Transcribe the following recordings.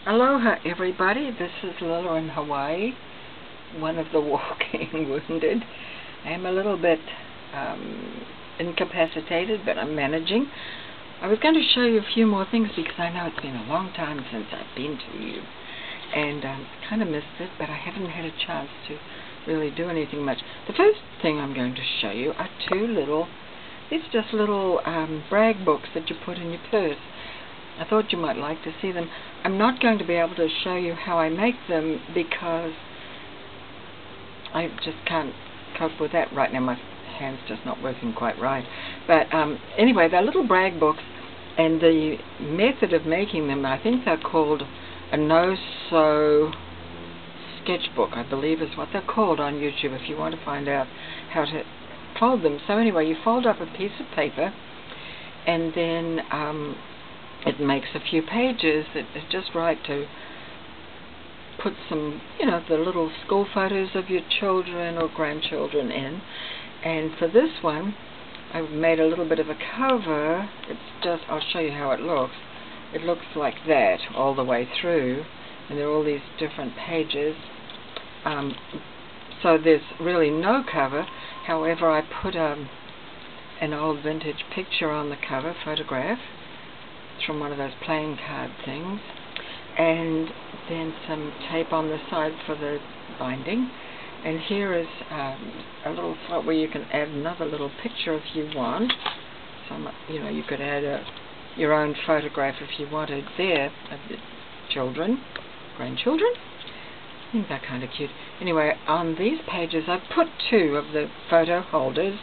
Aloha everybody, this is Lilo in Hawaii, one of the walking wounded. I am a little bit incapacitated, but I'm managing. I was going to show you a few more things because I know it's been a long time since I've been to you, and kind of missed it, but I haven't had a chance to really do anything much. The first thing I'm going to show you are these are just little brag books that you put in your purse. I thought you might like to see them. I'm not going to be able to show you how I make them because I just can't cope with that right now. My hand's just not working quite right. But anyway, they're little brag books, and the method of making them, I think they're called a no-sew sketchbook, I believe is what they're called on YouTube if you want to find out how to fold them. So anyway, you fold up a piece of paper, and then it makes a few pages that is just right to put some, the little school photos of your children or grandchildren in. And for this one, I've made a little bit of a cover. I'll show you how it looks. It looks like that all the way through, and there are all these different pages. So there's really no cover. However, I put an old vintage picture on the cover, photograph. It's from one of those playing card things, and then some tape on the side for the binding. And here is a little slot where you can add another little picture if you want. You could add your own photograph if you wanted there of the children, grandchildren. I think they're kind of cute. Anyway, on these pages I've put two of the photo holders,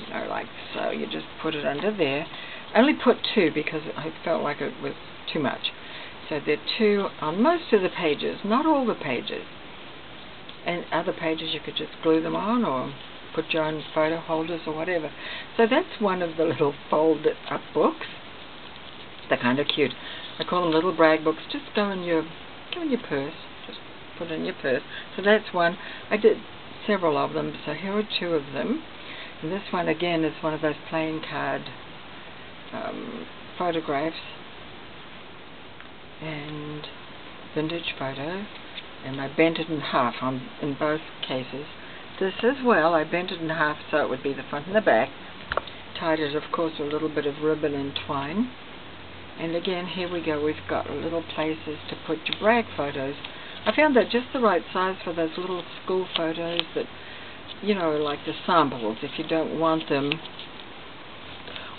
like so. You just put it under there. I only put two because I felt like it was too much. So there are two on most of the pages, not all the pages. And other pages you could just glue them on or put your own photo holders or whatever. So that's one of the little folded up books. They're kind of cute. I call them little brag books. Just go in your purse. Just put it in your purse. So that's one. I did several of them. So here are two of them. And this one again is one of those playing card photographs and vintage photos, and I bent it in half in both cases. This as well, I bent it in half so it would be the front and the back. Tied it, of course, with a little bit of ribbon and twine. And again, here we go. We've got little places to put your brag photos. I found that just the right size for those little school photos that, like the samples, if you don't want them,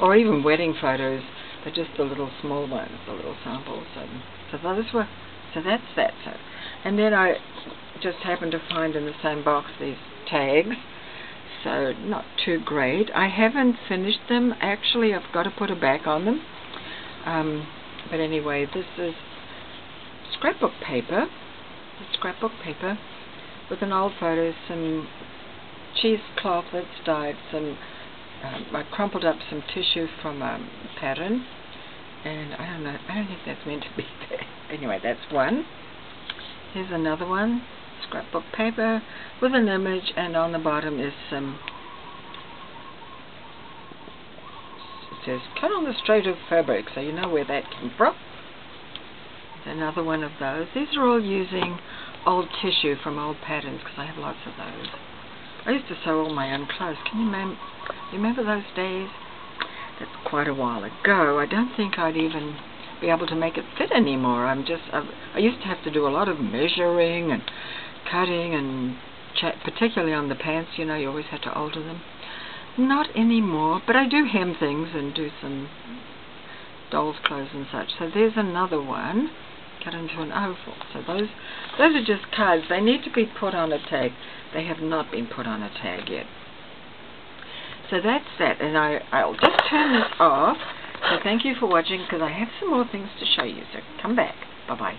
or even wedding photos, they're just the little small ones, the little samples. So that's that. And then I just happened to find in the same box these tags, so not too great. I haven't finished them. Actually, I've got to put a back on them. But anyway, this is scrapbook paper. Scrapbook paper with an old photo, some cheesecloth that's dyed, I crumpled up some tissue from a pattern, and I don't think that's meant to be there. Anyway, that's one. Here's another one, scrapbook paper with an image, and on the bottom is it says cut on the straight of fabric, so you know where that came from. There's another one of those. These are all using old tissue from old patterns because I have lots of those. I used to sew all my own clothes. Can you remember those days? That's quite a while ago. I don't think I'd even be able to make it fit anymore. I used to have to do a lot of measuring and cutting, and particularly on the pants, you always had to alter them. Not anymore, but I do hem things and do some dolls' clothes and such. So there's another one cut into an oval. So those are just cards. They need to be put on a tag. They have not been put on a tag yet. So that's that, and I'll just turn this off. So thank you for watching, because I have some more things to show you. So come back. Bye-bye.